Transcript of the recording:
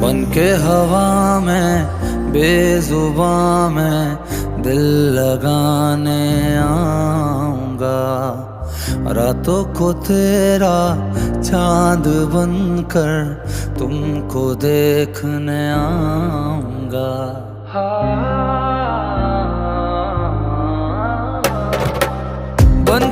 बन के हवा में बेजुबां में दिल लगाने आऊंगा। रातों को तेरा चांद बनकर तुमको देखने आऊंगा। बन